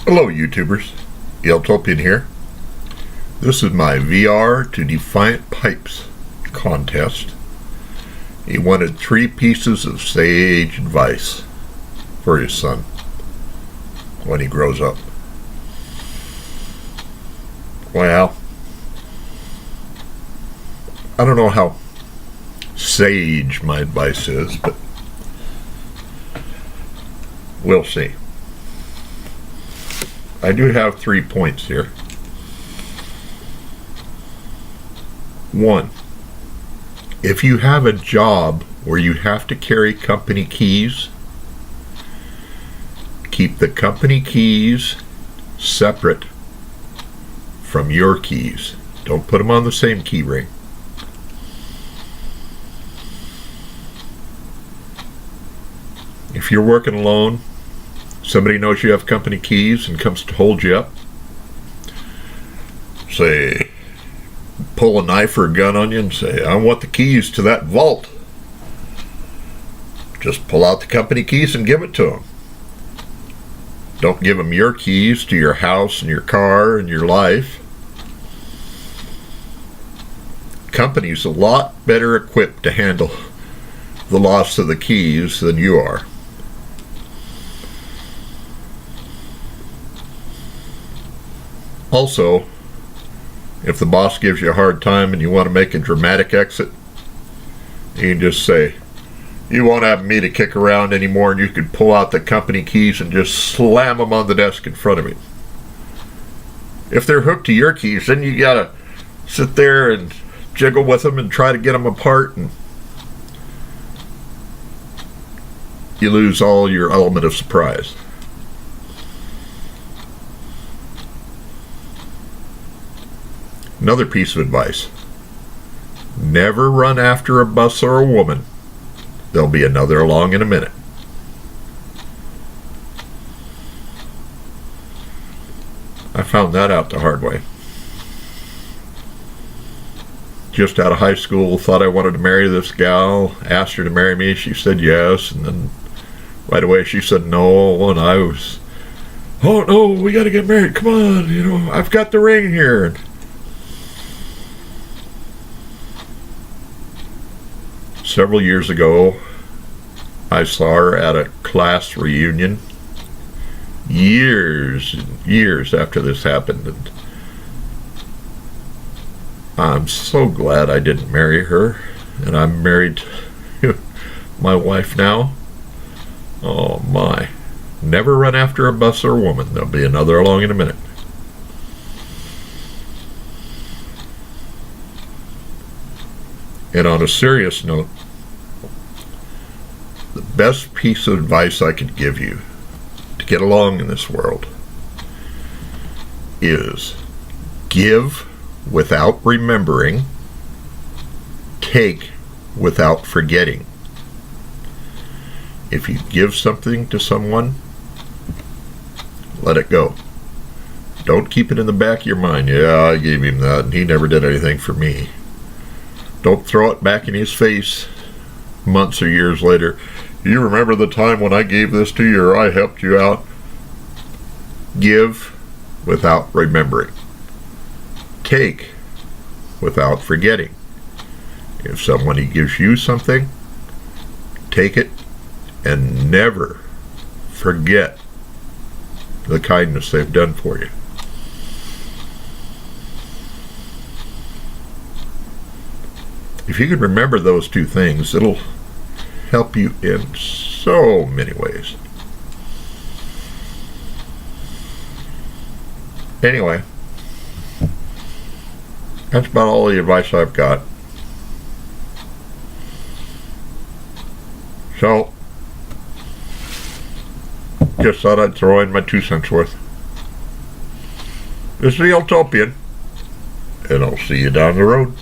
Hello YouTubers, ELTOPIAN here. This is my VR to Defiant Pipes contest. He wanted 3 pieces of sage advice for his son when he grows up. Well, I don't know how sage my advice is, but we'll see. I do have 3 points here. 1, if you have a job where you have to carry company keys, keep the company keys separate from your keys. Don't put them on the same key ring. If you're working alone, somebody knows you have company keys and comes to hold you up, say, pull a knife or a gun on you and say, I want the keys to that vault. Just pull out the company keys and give it to them. Don't give them your keys to your house and your car and your life. Company's a lot better equipped to handle the loss of the keys than you are. Also, if the boss gives you a hard time and you want to make a dramatic exit, you can just say, you won't have me to kick around anymore, and you can pull out the company keys and just slam them on the desk in front of me. If they're hooked to your keys, then you gotta sit there and jiggle with them and try to get them apart, and you lose all your element of surprise. Another piece of advice: never run after a bus or a woman. There'll be another along in a minute. I found that out the hard way. Just out of high school, thought I wanted to marry this gal, asked her to marry me, she said yes, and then right away she said no, and I was, oh no, we gotta get married, come on, I've got the ring here. Several years ago, I saw her at a class reunion, years and years after this happened, and I'm so glad I didn't marry her, and I'm married to my wife now. Oh my. Never run after a bus or a woman. There'll be another along in a minute. And on a serious note, the best piece of advice I could give you to get along in this world is give without remembering, take without forgetting. If you give something to someone, let it go. Don't keep it in the back of your mind. Yeah, I gave him that and he never did anything for me. Don't throw it back in his face months or years later. You remember the time when I gave this to you or I helped you out? Give without remembering. Take without forgetting. If somebody gives you something, take it and never forget the kindness they've done for you. If you can remember those 2 things, it'll help you in so many ways. Anyway, that's about all the advice I've got. So, just thought I'd throw in my 2 cents worth. This is the ELTOPIAN, and I'll see you down the road.